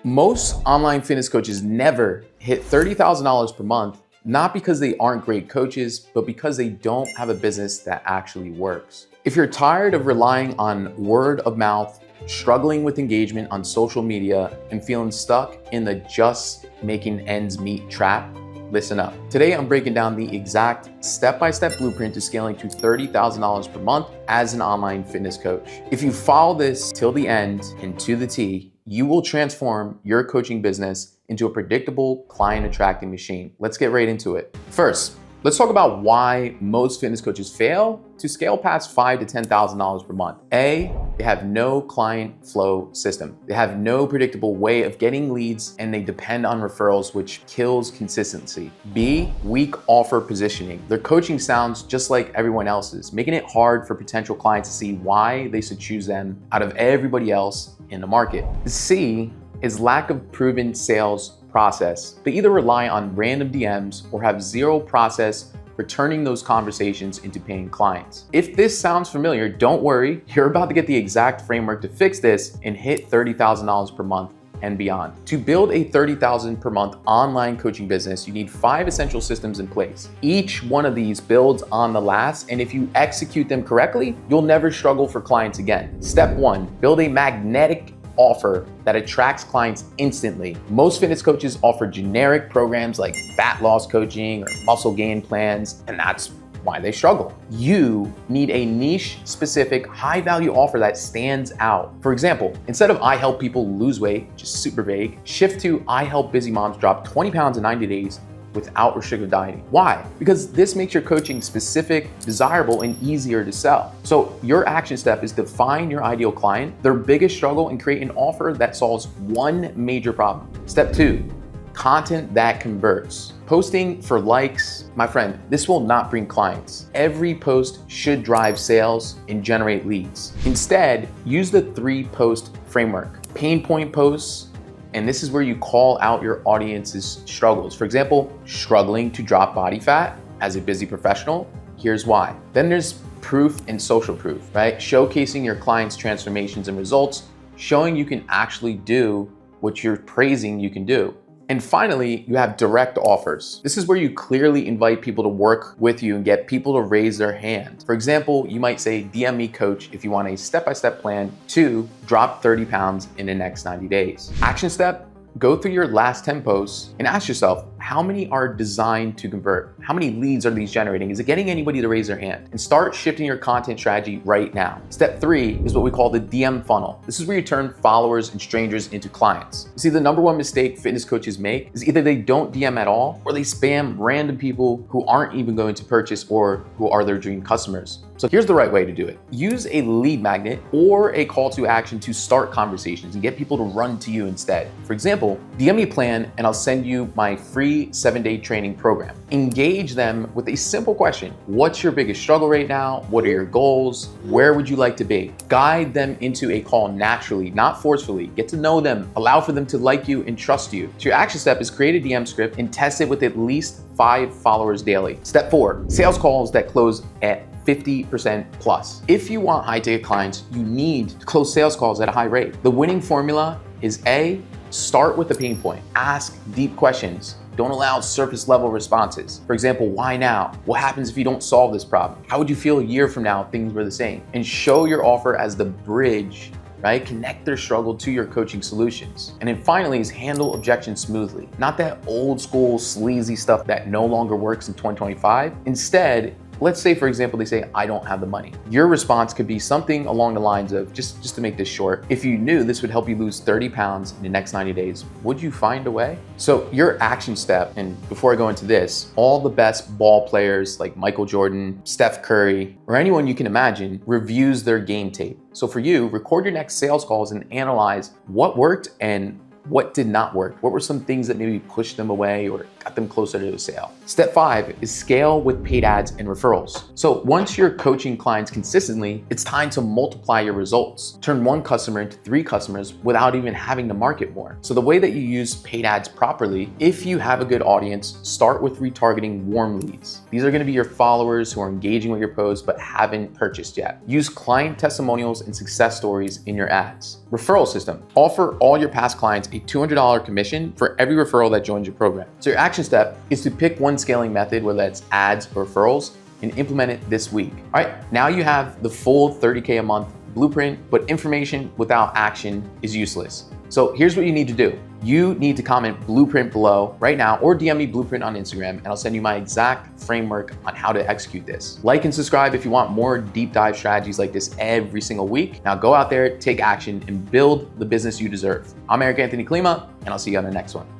Most online fitness coaches never hit $30,000 per month, not because they aren't great coaches, but because they don't have a business that actually works. If you're tired of relying on word of mouth, struggling with engagement on social media, and feeling stuck in the just making ends meet trap, listen up. Today, I'm breaking down the exact step-by-step blueprint to scaling to $30,000 per month as an online fitness coach. If you follow this till the end and to the T, you will transform your coaching business into a predictable, client-attracting machine. Let's get right into it. First, let's talk about why most fitness coaches fail to scale past $5,000 to $10,000 per month. A, they have no client flow system. They have no predictable way of getting leads, and they depend on referrals, which kills consistency. B, weak offer positioning. Their coaching sounds just like everyone else's, making it hard for potential clients to see why they should choose them out of everybody else in the market. C is lack of proven sales process. They either rely on random DMs or have zero process for turning those conversations into paying clients. If this sounds familiar, don't worry, you're about to get the exact framework to fix this and hit $30,000 per month and beyond. To build a $30,000 per month online coaching business, you need 5 essential systems in place. Each one of these builds on the last, and if you execute them correctly, you'll never struggle for clients again. Step 1, build a magnetic offer that attracts clients instantly. Most fitness coaches offer generic programs like fat loss coaching or muscle gain plans, and that's why they struggle. You need a niche specific high value offer that stands out. For example, instead of I help people lose weight, which is super vague, shift to I help busy moms drop 20 pounds in 90 days without restrictive dieting. Why? Because this makes your coaching specific, desirable, and easier to sell. So your action step is define your ideal client, their biggest struggle, and create an offer that solves one major problem. Step 2, content that converts. Posting for likes, my friend, this will not bring clients. Every post should drive sales and generate leads. Instead, use the 3-post framework. Pain point posts, and this is where you call out your audience's struggles. For example, struggling to drop body fat as a busy professional, here's why. Then there's proof and social proof, right? Showcasing your clients' transformations and results, showing you can actually do what you're praising you can do. And finally, you have direct offers. This is where you clearly invite people to work with you and get people to raise their hand. For example, you might say, DM me coach if you want a step-by-step plan to drop 30 pounds in the next 90 days. Action step, go through your last 10 posts and ask yourself, how many are designed to convert? How many leads are these generating? Is it getting anybody to raise their hand? And start shifting your content strategy right now. Step 3 is what we call the DM funnel. This is where you turn followers and strangers into clients. You see, the number one mistake fitness coaches make is either they don't DM at all or they spam random people who aren't even going to purchase or who are their dream customers. So here's the right way to do it. Use a lead magnet or a call to action to start conversations and get people to run to you instead. For example, DM me a plan and I'll send you my free 7-day training program. Engage them with a simple question. What's your biggest struggle right now? What are your goals? Where would you like to be? Guide them into a call naturally, not forcefully. Get to know them, allow for them to like you and trust you. So your action step is create a DM script and test it with at least 5 followers daily. Step 4, sales calls that close at 50% plus. If you want high ticket clients, you need to close sales calls at a high rate. The winning formula is A, start with the pain point. Ask deep questions. Don't allow surface level responses. For example, why now? What happens if you don't solve this problem? How would you feel a year from now if things were the same? And show your offer as the bridge, right? Connect their struggle to your coaching solutions. And then finally is handle objections smoothly. Not that old school sleazy stuff that no longer works in 2025. Instead, let's say, for example, they say, I don't have the money. Your response could be something along the lines of, just to make this short, if you knew this would help you lose 30 pounds in the next 90 days, would you find a way? So your action step, and before I go into this, all the best ball players like Michael Jordan, Steph Curry, or anyone you can imagine reviews their game tape. So for you, record your next sales calls and analyze what worked and what did not work. What were some things that maybe pushed them away or got them closer to a sale? Step 5 is scale with paid ads and referrals. So once you're coaching clients consistently, it's time to multiply your results. Turn 1 customer into 3 customers without even having to market more. So the way that you use paid ads properly, if you have a good audience, start with retargeting warm leads. These are gonna be your followers who are engaging with your posts but haven't purchased yet. Use client testimonials and success stories in your ads. Referral system. Offer all your past clients a $200 commission for every referral that joins your program. So your action step is to pick one scaling method, whether that's ads or referrals, and implement it this week. All right, now you have the full 30K a month blueprint, but information without action is useless. So here's what you need to do. You need to comment blueprint below right now, or DM me blueprint on Instagram, and I'll send you my exact framework on how to execute this. Like and subscribe if you want more deep dive strategies like this every single week. Now go out there, take action, and build the business you deserve. I'm Eric Anthony Klima, and I'll see you on the next one.